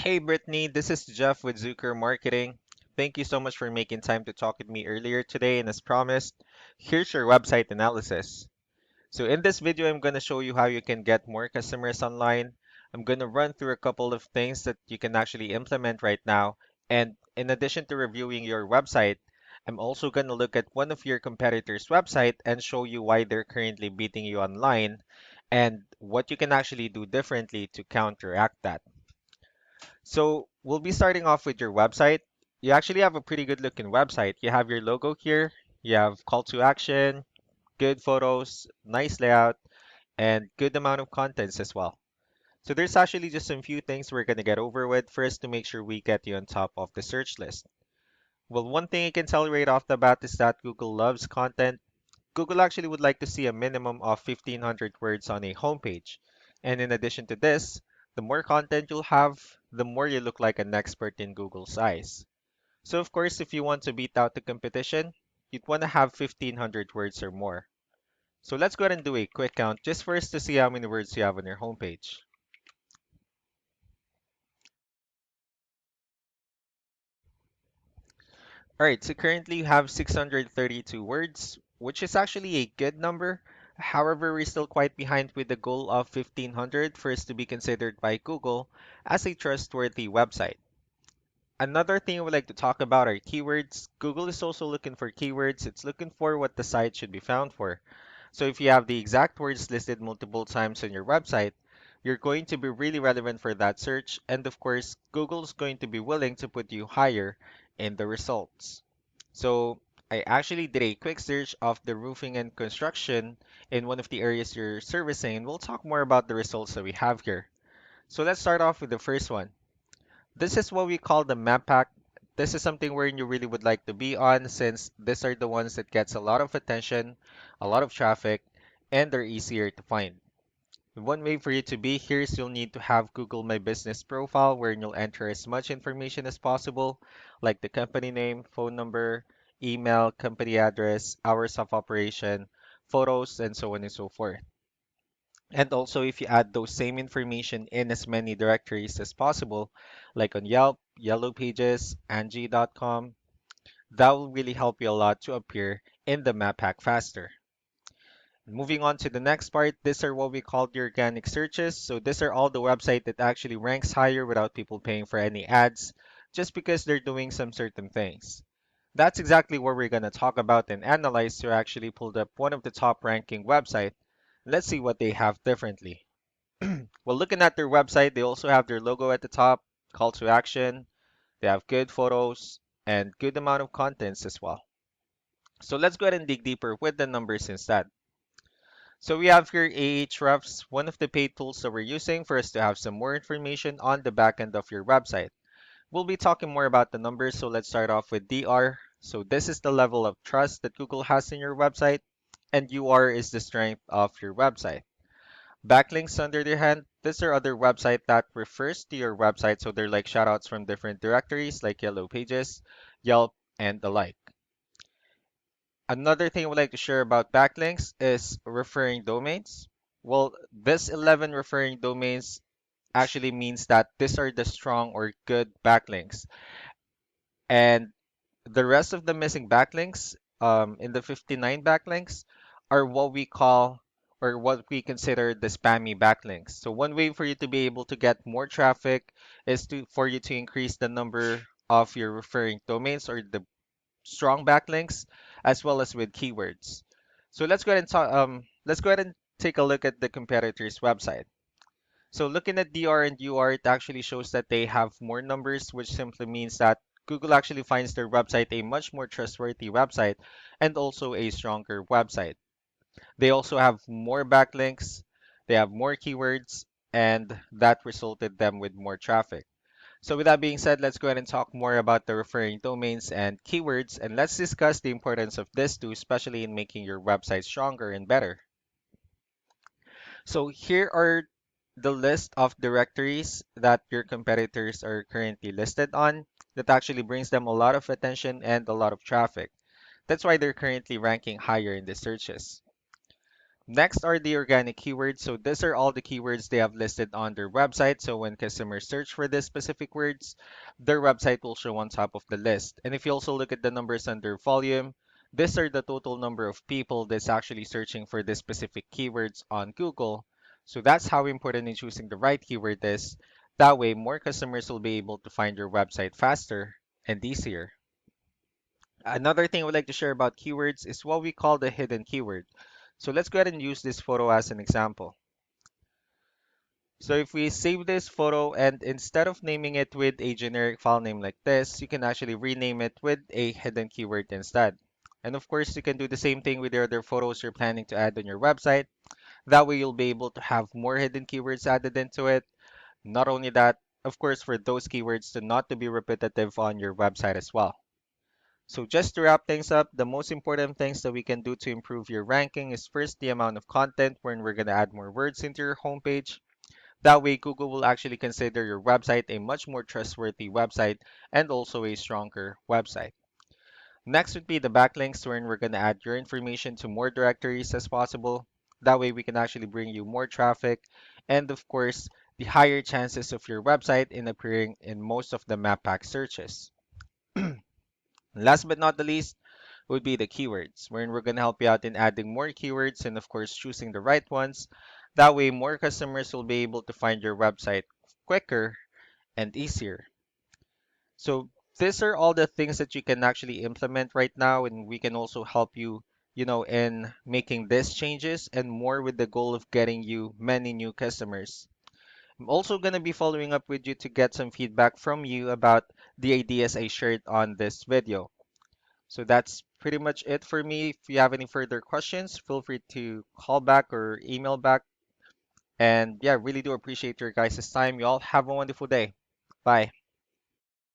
Hey Brittany, this is Jeff with Zucker Marketing. Thank you so much for making time to talk with me earlier today, and as promised, here's your website analysis. So in this video, I'm going to show you how you can get more customers online. I'm going to run through a couple of things that you can actually implement right now. And in addition to reviewing your website, I'm also going to look at one of your competitors' website and show you why they're currently beating you online and what you can actually do differently to counteract that. So we'll be starting off with your website. You actually have a pretty good looking website. You have your logo here, you have call to action, good photos, nice layout, and good amount of contents as well. So there's actually just some few things we're gonna get over with first to make sure we get you on top of the search list. Well, one thing I can tell right off the bat is that Google loves content. Google actually would like to see a minimum of 1,500 words on a homepage. And in addition to this, the more content you'll have, the more you look like an expert in Google's eyes. So of course, if you want to beat out the competition, you'd want to have 1,500 words or more. So let's go ahead and do a quick count just for us to see how many words you have on your homepage. All right, so currently you have 632 words, which is actually a good number. However, we're still quite behind with the goal of 1,500 for us to be considered by Google as a trustworthy website. Another thing I would like to talk about are keywords. Google is also looking for keywords. It's looking for what the site should be found for. So if you have the exact words listed multiple times on your website, you're going to be really relevant for that search. And of course, Google's going to be willing to put you higher in the results. So I actually did a quick search of the roofing and construction in one of the areas you're servicing, and we'll talk more about the results that we have here. So let's start off with the first one. This is what we call the map pack. This is something where you really would like to be on since these are the ones that gets a lot of attention, a lot of traffic, and they're easier to find. One way for you to be here is you'll need to have Google My Business profile where you'll enter as much information as possible, like the company name, phone number, email, company address, hours of operation, photos, and so on and so forth. And also, if you add those same information in as many directories as possible, like on Yelp, Yellow Pages, Angie.com, that will really help you a lot to appear in the map pack faster. Moving on to the next part, these are what we call the organic searches. So these are all the website that actually ranks higher without people paying for any ads, just because they're doing some certain things. That's exactly what we're going to talk about and analyze to actually pulled up one of the top ranking website. Let's see what they have differently. Well, looking at their website, they also have their logo at the top, call to action, they have good photos, and good amount of contents as well. So let's go ahead and dig deeper with the numbers instead. So we have here Ahrefs, one of the paid tools that we're using for us to have some more information on the back end of your website. We'll be talking more about the numbers, so let's start off with DR. So this is the level of trust that Google has in your website, and UR is the strength of your website. Backlinks, on the other hand, these are other website that refers to your website, so they're like shoutouts from different directories like Yellow Pages, Yelp, and the like. Another thing I would like to share about backlinks is referring domains. Well, this 11 referring domains actually means that these are the strong or good backlinks. And the rest of the missing backlinks, in the 59 backlinks, are what we call or what we consider the spammy backlinks. So one way for you to be able to get more traffic is to for you to increase the number of your referring domains or the strong backlinks, as well as with keywords. So let's go ahead and take a look at the competitor's website. So looking at DR and UR, it actually shows that they have more numbers, which simply means that Google actually finds their website a much more trustworthy website and also a stronger website. They also have more backlinks, they have more keywords, and that resulted them with more traffic. So with that being said, let's go ahead and talk more about the referring domains and keywords, and let's discuss the importance of this too, especially in making your website stronger and better. So here are the list of directories that your competitors are currently listed on that actually brings them a lot of attention and a lot of traffic. That's why they're currently ranking higher in the searches. Next are the organic keywords. So these are all the keywords they have listed on their website. So when customers search for these specific words, their website will show on top of the list. And if you also look at the numbers under volume, these are the total number of people that's actually searching for this specific keywords on Google. So that's how important in choosing the right keyword is. That way, more customers will be able to find your website faster and easier. Another thing I would like to share about keywords is what we call the hidden keyword. So let's go ahead and use this photo as an example. So if we save this photo and instead of naming it with a generic file name like this, you can actually rename it with a hidden keyword instead. And of course, you can do the same thing with your other photos you're planning to add on your website. That way you'll be able to have more hidden keywords added into it. Not only that, of course, for those keywords to not to be repetitive on your website as well. So just to wrap things up, the most important things that we can do to improve your ranking is first the amount of content when we're going to add more words into your homepage. That way, Google will actually consider your website a much more trustworthy website and also a stronger website. Next would be the backlinks wherein we're going to add your information to more directories as possible. That way, we can actually bring you more traffic and, of course, the higher chances of your website in appearing in most of the map pack searches. Last but not the least would be the keywords, wherein we're going to help you out in adding more keywords and, of course, choosing the right ones. That way, more customers will be able to find your website quicker and easier. So, these are all the things that you can actually implement right now, and we can also help you, in making these changes and more with the goal of getting you many new customers. I'm also going to be following up with you to get some feedback from you about the ideas I shared on this video. So that's pretty much it for me. If you have any further questions, feel free to call back or email back. And yeah, really do appreciate your guys' time. You all have a wonderful day. Bye.